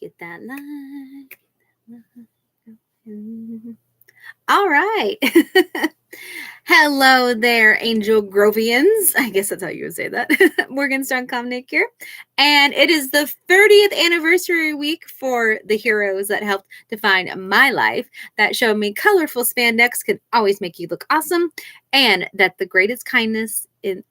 Get that light. All right. Hello there, Angel Grovians. I guess that's how you would say that. Morganstone Comnic here. And it is the 30th anniversary week for the heroes that helped define my life, that showed me colorful spandex can always make you look awesome, and that the greatest kindness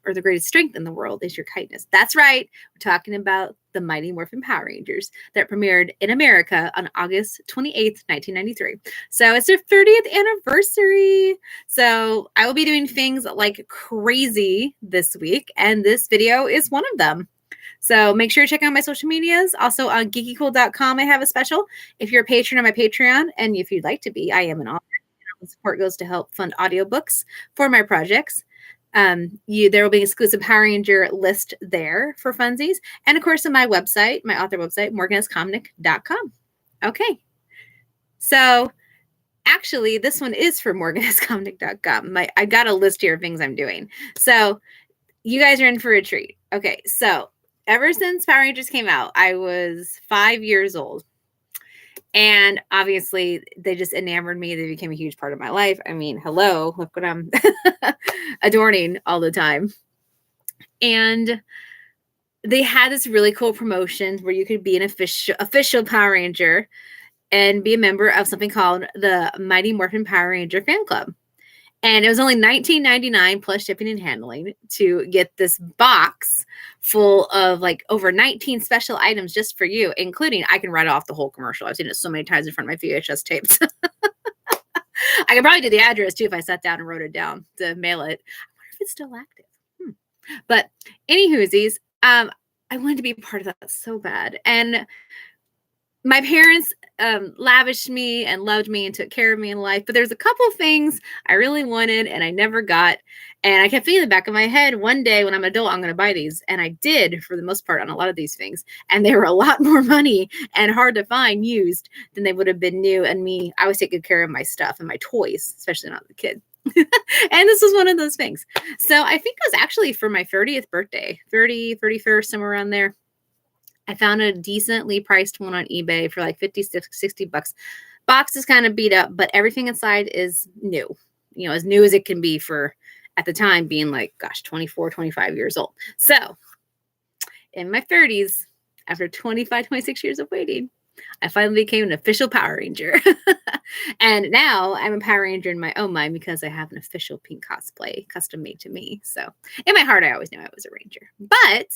or the greatest strength in the world is your kindness. That's right. We're talking about the Mighty Morphin Power Rangers that premiered in America on August 28th, 1993. So it's their 30th anniversary. So I will be doing things like crazy this week, and this video is one of them. So make sure to check out my social medias. Also on geekycool.com, I have a special. If you're a patron on my Patreon, and if you'd like to be, I am an author. The support goes to help fund audiobooks for my projects. There will be an exclusive Power Ranger list there for funsies. And of course, on my website, my author website, morganascomnic.com. Okay. So actually, this one is for morganascomnic.com. I got a list here of things I'm doing. So you guys are in for a treat. Okay. So ever since Power Rangers came out, I was 5 years old. And obviously, they just enamored me. They became a huge part of my life. I mean, hello, look what I'm adorning all the time. And they had this really cool promotion where you could be an official Power Ranger and be a member of something called the Mighty Morphin Power Ranger Fan Club. And it was only $19.99 plus shipping and handling to get this box full of like over 19 special items just for you, including, I can write off the whole commercial. I've seen it so many times in front of my VHS tapes. I could probably do the address too if I sat down and wrote it down to mail it. I wonder if it's still active. But anywhoosies, I wanted to be a part of that so bad. And my parents lavished me and loved me and took care of me in life. But there's a couple things I really wanted and I never got. And I kept thinking in the back of my head, one day when I'm an adult, I'm going to buy these. And I did for the most part on a lot of these things. And they were a lot more money and hard to find used than they would have been new. And me, I always take good care of my stuff and my toys, especially not the kid. And this was one of those things. So I think it was actually for my 30th birthday, 31st, somewhere around there. I found a decently priced one on eBay for like 50, 60 bucks. Box is kind of beat up, but everything inside is new. You know, as new as it can be for, at the time, being like, gosh, 24, 25 years old. So in my 30s, after 25, 26 years of waiting, I finally became an official Power Ranger. And now I'm a Power Ranger in my own mind because I have an official pink cosplay custom made to me. So in my heart, I always knew I was a Ranger. But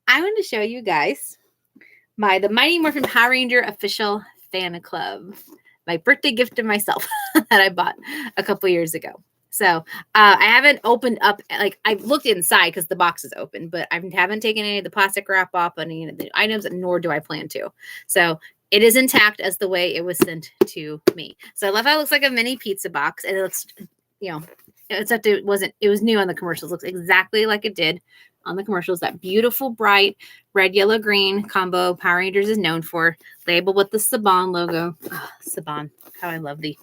I want to show you guys the Mighty Morphin Power Ranger official fan club, my birthday gift to myself that I bought a couple years ago. So I haven't opened up, like I've looked inside because the box is open, but I haven't taken any of the plastic wrap off any of the items, nor do I plan to. So it is intact as the way it was sent to me. So I love how it looks like a mini pizza box, and it looks, you know, except it was new on the commercials. It looks exactly like it did on the commercials. That beautiful, bright red, yellow, green combo Power Rangers is known for, labeled with the Saban logo. Oh, Saban, how I love thee.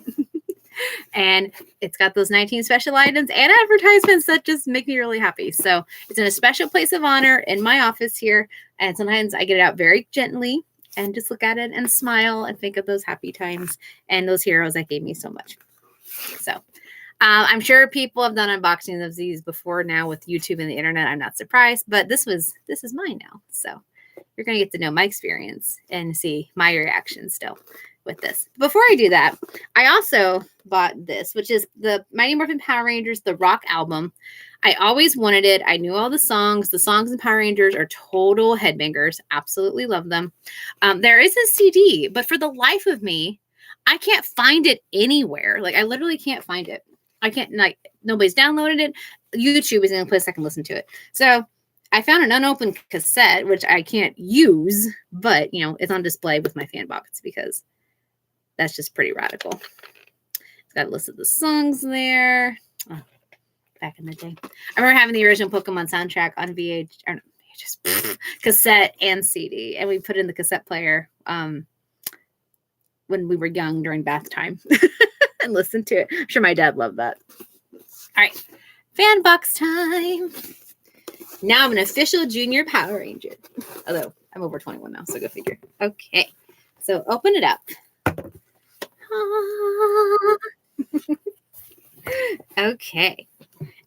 And it's got those 19 special items and advertisements that just make me really happy. So it's in a special place of honor in my office here. And sometimes I get it out very gently and just look at it and smile and think of those happy times and those heroes that gave me so much. So I'm sure people have done unboxings of these before now with YouTube and the internet. I'm not surprised, but this is mine now. So you're going to get to know my experience and see my reaction still with this. Before I do that, I also bought this, which is the Mighty Morphin Power Rangers, the Rock album. I always wanted it. I knew all the songs. The songs in Power Rangers are total headbangers. Absolutely love them. There is a CD, but for the life of me, I can't find it anywhere. Like I literally can't find it. I can't, like, nobody's downloaded it. YouTube is the only place I can listen to it. So I found an unopened cassette, which I can't use, but, you know, it's on display with my fan box because that's just pretty radical. It's got a list of the songs there. Oh, back in the day. I remember having the original Pokemon soundtrack on cassette and CD. And we put in the cassette player when we were young during bath time. And listen to it. I'm sure my dad loved that. All right. Fan box time. Now I'm an official junior Power Ranger. Although I'm over 21 now, so go figure. Okay. So open it up. Okay.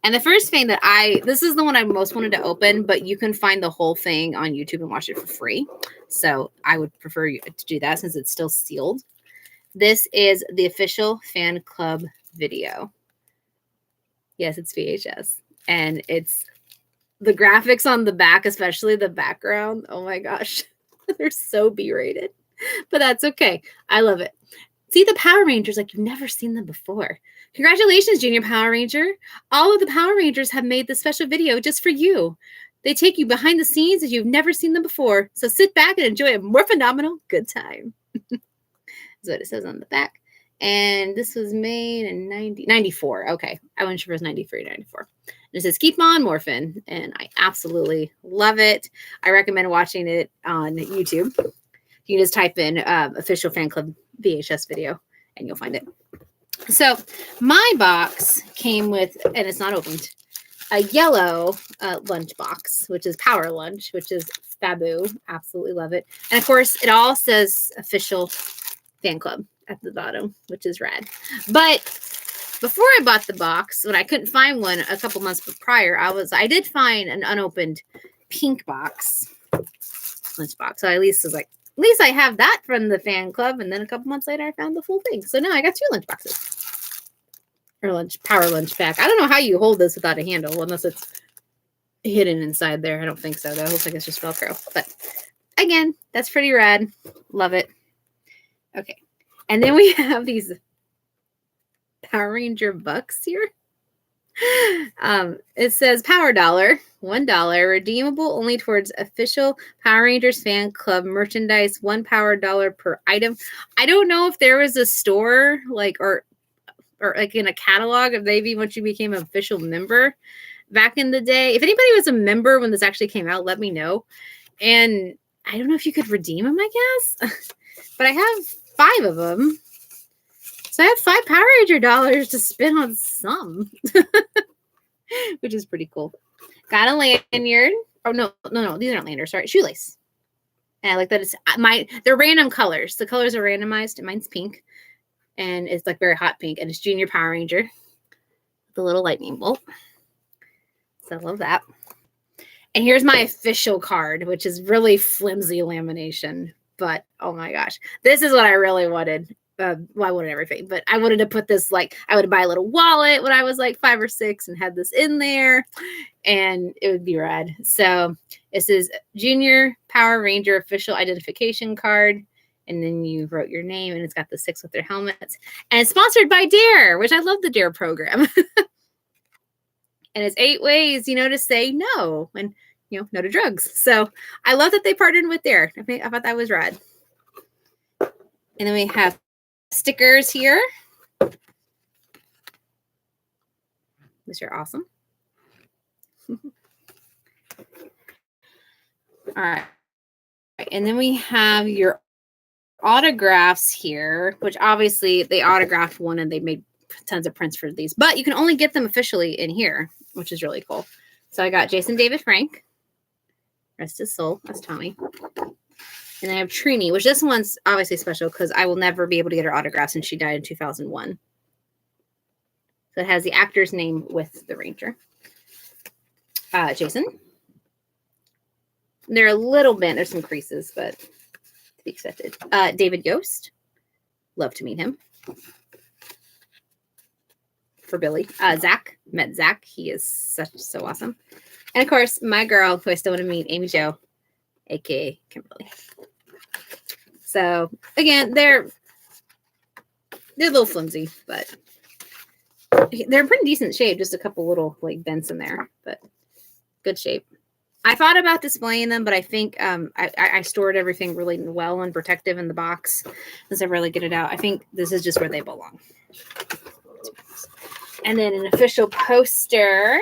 And the first thing that this is the one I most wanted to open, but you can find the whole thing on YouTube and watch it for free. So I would prefer you to do that since it's still sealed. This is the official fan club video. Yes, it's VHS. And it's the graphics on the back, especially the background. Oh my gosh. They're so B-rated. But that's okay. I love it. See the Power Rangers like you've never seen them before. Congratulations, Junior Power Ranger. All of the Power Rangers have made this special video just for you. They take you behind the scenes as you've never seen them before. So sit back and enjoy a more phenomenal good time. That's what it says on the back. And this was made in 94. Okay. I wasn't sure if it was 93 or 94. And it says, keep on Morphin. And I absolutely love it. I recommend watching it on YouTube. You can just type in official fan club VHS video and you'll find it. So my box came with, and it's not opened, a yellow lunch box, which is Power Lunch, which is Fabu. Absolutely love it. And of course, it all says official fan club at the bottom, which is rad. But before I bought the box, when I couldn't find one a couple months prior, I did find an unopened pink box, lunch box. So I at least was like, at least I have that from the fan club. And then a couple months later, I found the full thing. So now I got 2 lunch boxes. Or Power Lunch pack. I don't know how you hold this without a handle, unless it's hidden inside there. I don't think so, though. It looks like it's just Velcro. But again, that's pretty rad. Love it. Okay. And then we have these Power Ranger bucks here. It says Power Dollar, $1, redeemable only towards official Power Rangers fan club merchandise, $1 Power Dollar per item. I don't know if there was a store like or like in a catalog of maybe once you became an official member back in the day. If anybody was a member when this actually came out, let me know. And I don't know if you could redeem them, I guess. But I have 5 of them. So I have 5 Power Ranger dollars to spend on some, which is pretty cool. Got a lanyard. Oh, no. These aren't lanyards. Sorry. Shoelace. And I like that they're random colors. The colors are randomized. Mine's pink. And it's like very hot pink. And it's Junior Power Ranger. The little lightning bolt. So I love that. And here's my official card, which is really flimsy lamination. But, oh my gosh. This is what I really wanted. Well, I wanted everything, but I wanted to put this, like, I would buy a little wallet when I was like 5 or 6 and had this in there, and it would be rad. So this is Junior Power Ranger official identification card, and then you wrote your name, and it's got the 6 with their helmets, and it's sponsored by DARE, which I love the DARE program. And it's 8 ways, to say no, and, no to drugs. So I love that they partnered with DARE. I thought that was rad. And then we have stickers here, which are awesome. All right. And then we have your autographs here, which obviously they autographed one and they made tons of prints for these, but you can only get them officially in here, which is really cool. So I got Jason David Frank, rest his soul, that's Tommy. And I have Trini, which this one's obviously special because I will never be able to get her autograph since she died in 2001. So it has the actor's name with the Ranger. Jason. They're a little bent. There's some creases, but to be accepted. David Yost. Love to meet him. For Billy. Zach. Met Zach. He is so awesome. And of course, my girl, who I still want to meet, Amy Jo, aka Kimberly. So again, they're a little flimsy, but they're in pretty decent shape. Just a couple little like bends in there, but good shape. I thought about displaying them, but I think I stored everything really well and protective in the box since I really get it out. I think this is just where they belong. And then an official poster.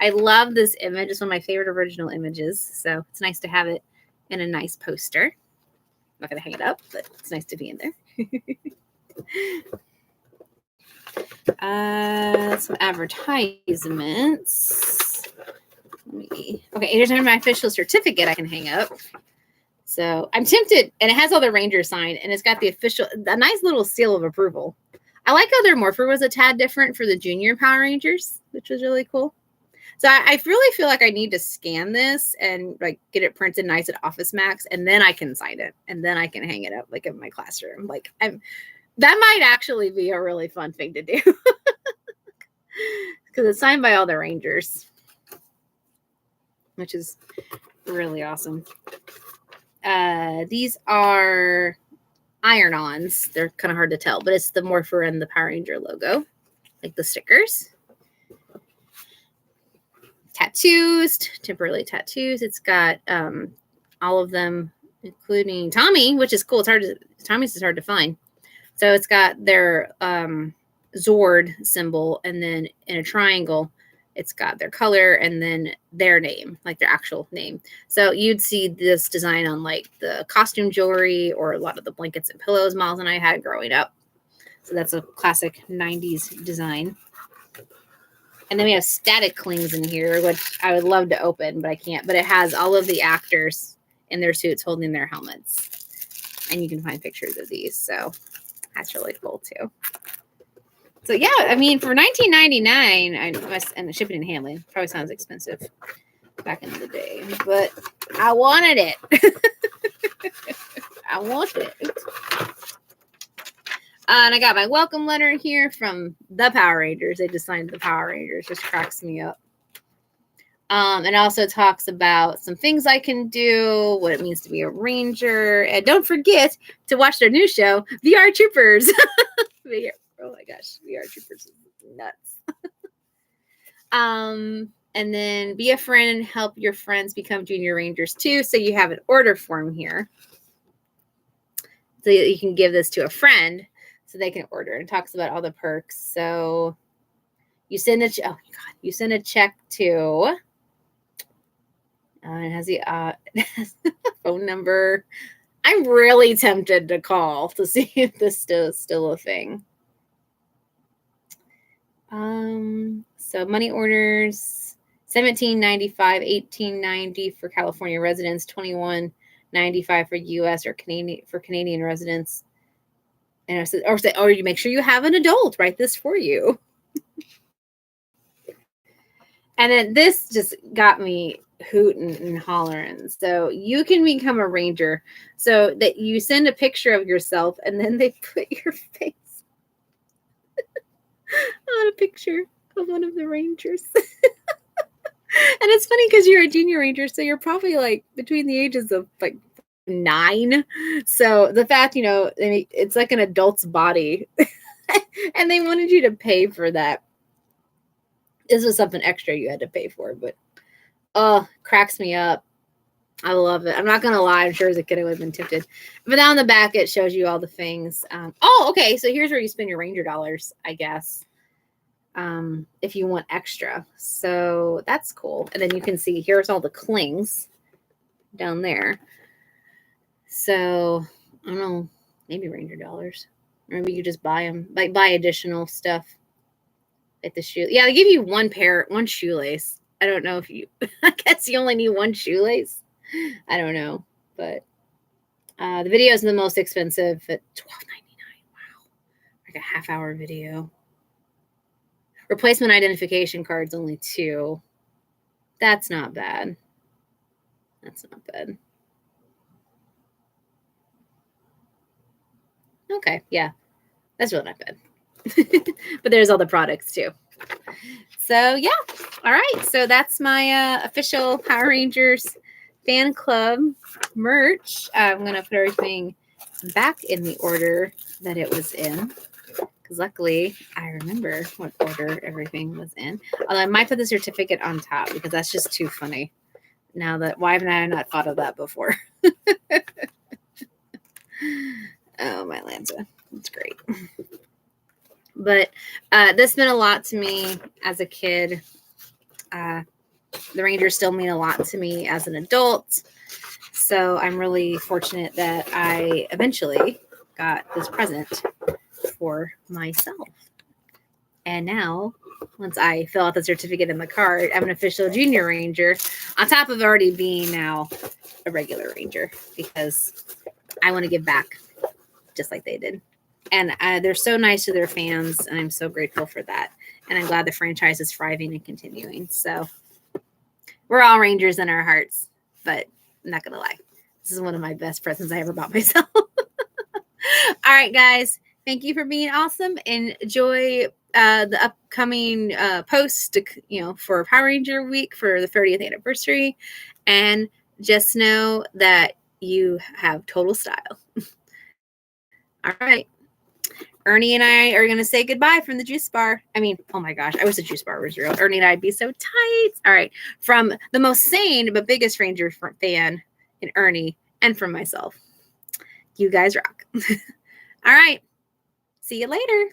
I love this image. It's one of my favorite original images. So it's nice to have it in a nice poster. I'm not going to hang it up, but it's nice to be in there. Some advertisements. Okay, here's my official certificate I can hang up. So I'm tempted, and it has all the Ranger sign, and it's got a nice little seal of approval. I like how their morpher was a tad different for the junior Power Rangers, which was really cool. So I really feel like I need to scan this and like get it printed nice at Office Max, and then I can sign it, and then I can hang it up like in my classroom. Like that might actually be a really fun thing to do because it's signed by all the Rangers, which is really awesome. These are iron-ons. They're kind of hard to tell, but it's the Morpher and the Power Ranger logo, like the stickers. Tattoos, temporarily tattoos. It's got all of them, including Tommy, which is cool. Tommy's is hard to find. So it's got their Zord symbol, and then in a triangle, it's got their color and then their name, like their actual name. So you'd see this design on like the costume jewelry or a lot of the blankets and pillows Miles and I had growing up. So that's a classic 90s design. And then we have static clings in here, which I would love to open, but I can't. But it has all of the actors in their suits holding their helmets. And you can find pictures of these. So that's really cool too. So yeah, I mean, for $19.99, and the shipping and handling probably sounds expensive back in the day, but I wanted it. I wanted it. And I got my welcome letter here from the Power Rangers. They just signed the Power Rangers. Just cracks me up. And also talks about some things I can do, what it means to be a Ranger. And don't forget to watch their new show, VR Troopers. Oh my gosh, VR Troopers is nuts. And then be a friend and help your friends become junior Rangers too. So you have an order form here. So you can give this to a friend so they can order. It talks about all the perks. So you send a you send a check to it has the phone number. I'm really tempted to call to see if this is still a thing. So money orders $17.95, $18.90 for California residents, $21.95 for U.S. or Canadian residents. And I said, or you make sure you have an adult write this for you. And then this just got me hooting and hollering. So you can become a Ranger so that you send a picture of yourself and then they put your face on a picture of one of the Rangers. And it's funny because you're a junior Ranger, so you're probably like between the ages of like 9. So the fact, it's like an adult's body and they wanted you to pay for that. This was something extra you had to pay for, but cracks me up. I love it. I'm not gonna lie, I'm sure as a kid I would have been tempted. But down the back it shows you all the things. Okay, so here's where you spend your Ranger dollars, I guess. If you want extra. So that's cool. And then you can see here's all the clings down there. So I don't know, maybe Ranger dollars. Or maybe you just buy them, like buy additional stuff. Like the shoe. Yeah, they give you one shoelace. I don't know if I guess you only need one shoelace. I don't know. But the video is the most expensive at $12.99. Wow. Like a half-hour video. Replacement identification cards, only 2. That's not bad. That's not bad. Okay, yeah. That's really not bad. But there's all the products too. So yeah. All right. So that's my official Power Rangers fan club merch. I'm going to put everything back in the order that it was in. Because luckily, I remember what order everything was in. Although I might put the certificate on top because that's just too funny. Now that, why haven't I not thought of that before? Oh, my Lanza. That's great. But this meant a lot to me as a kid. The Rangers still mean a lot to me as an adult. So I'm really fortunate that I eventually got this present for myself. And now, once I fill out the certificate in the card, I'm an official junior Ranger, on top of already being now a regular Ranger because I want to give back just like they did. And they're so nice to their fans, and I'm so grateful for that. And I'm glad the franchise is thriving and continuing. So we're all Rangers in our hearts, but I'm not going to lie. This is one of my best presents I ever bought myself. All right, guys. Thank you for being awesome. Enjoy the upcoming post, for Power Ranger Week for the 30th anniversary. And just know that you have total style. All right. Ernie and I are going to say goodbye from the juice bar. I mean, oh my gosh, I wish the juice bar was real. Ernie and I'd be so tight. All right. From the most sane but biggest Ranger fan in Ernie and from myself. You guys rock. All right. See you later.